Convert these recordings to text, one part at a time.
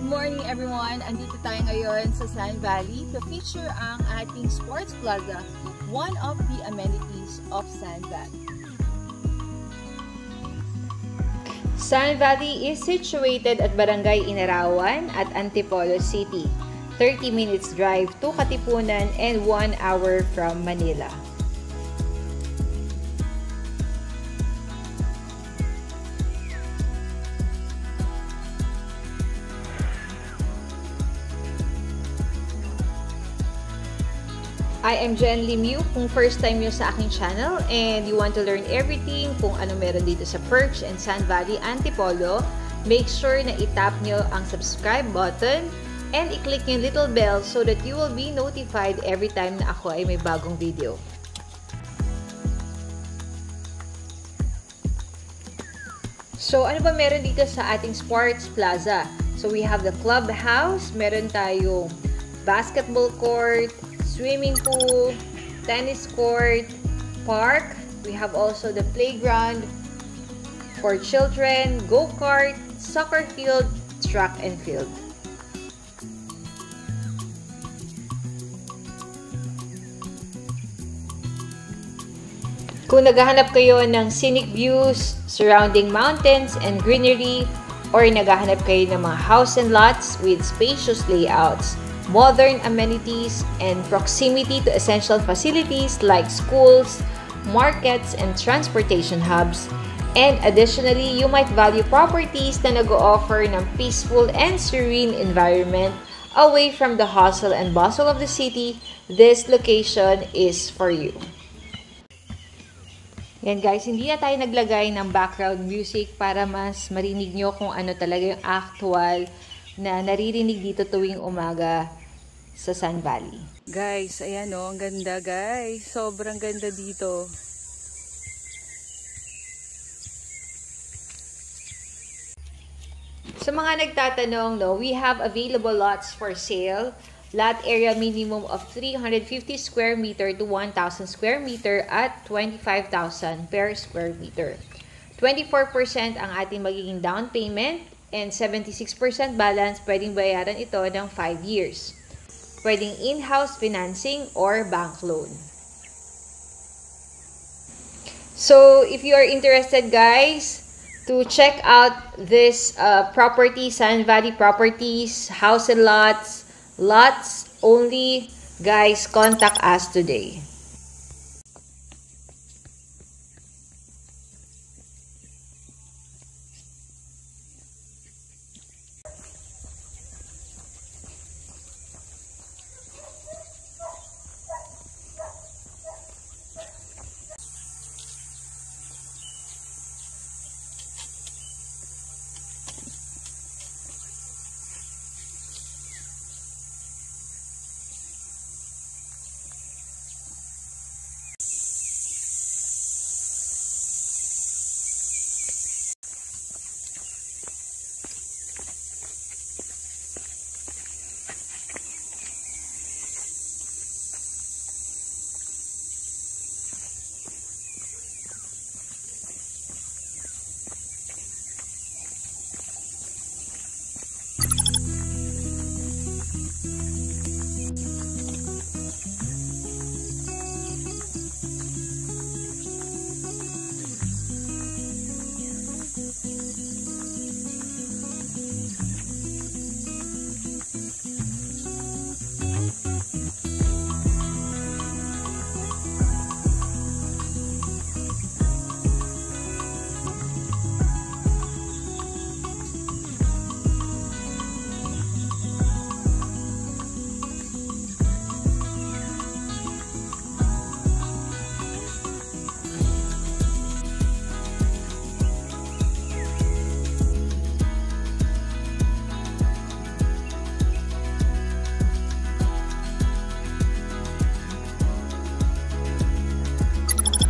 morning everyone! Andito tayo ngayon sa Sun Valley to feature ang ating Sports Plaza, one of the amenities of Sun Valley. Sun Valley is situated at Barangay Inarawan at Antipolo City. 30 minutes drive to Katipunan and 1 hour from Manila. I am Jen Limiu, kung first time nyo sa aking channel and you want to learn everything kung ano meron dito sa Perch and Sun Valley, Antipolo, make sure na itap nyo ang subscribe button and i-click yung little bell so that you will be notified every time na ako ay may bagong video. So, ano ba meron dito sa ating Sports Plaza? So, we have the clubhouse, meron tayong basketball court, swimming pool, tennis court, park. We have also the playground for children, go-kart, soccer field, track and field. Kung naghahanap kayo ng scenic views surrounding mountains and greenery, or naghahanap kayo ng mga house and lots with spacious layouts, modern amenities, and proximity to essential facilities like schools, markets, and transportation hubs. And additionally, you might value properties na nag-o-offer ng peaceful and serene environment away from the hustle and bustle of the city. This location is for you. Yan guys, hindi na tayo naglagay ng background music para mas marinig nyo kung ano talaga yung actual na naririnig dito tuwing umaga sa Sun Valley. Guys, ayan o, ang ganda guys. Sobrang ganda dito. Sa mga nagtatanong, no, we have available lots for sale. Lot area minimum of 350 square meter to 1,000 square meter at 25,000 per square meter. 24% ang ating magiging down payment and 76% balance, pwedeng bayaran ito ng 5 years. Pwedeng in-house financing or bank loan. So, if you are interested guys, to check out this property, Sun Valley Properties, house and lots only, guys, contact us today.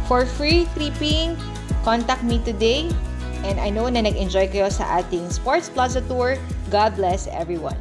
For free tripping, contact me today. And I know na nag-enjoy kayo sa ating Sports Plaza Tour. God bless everyone.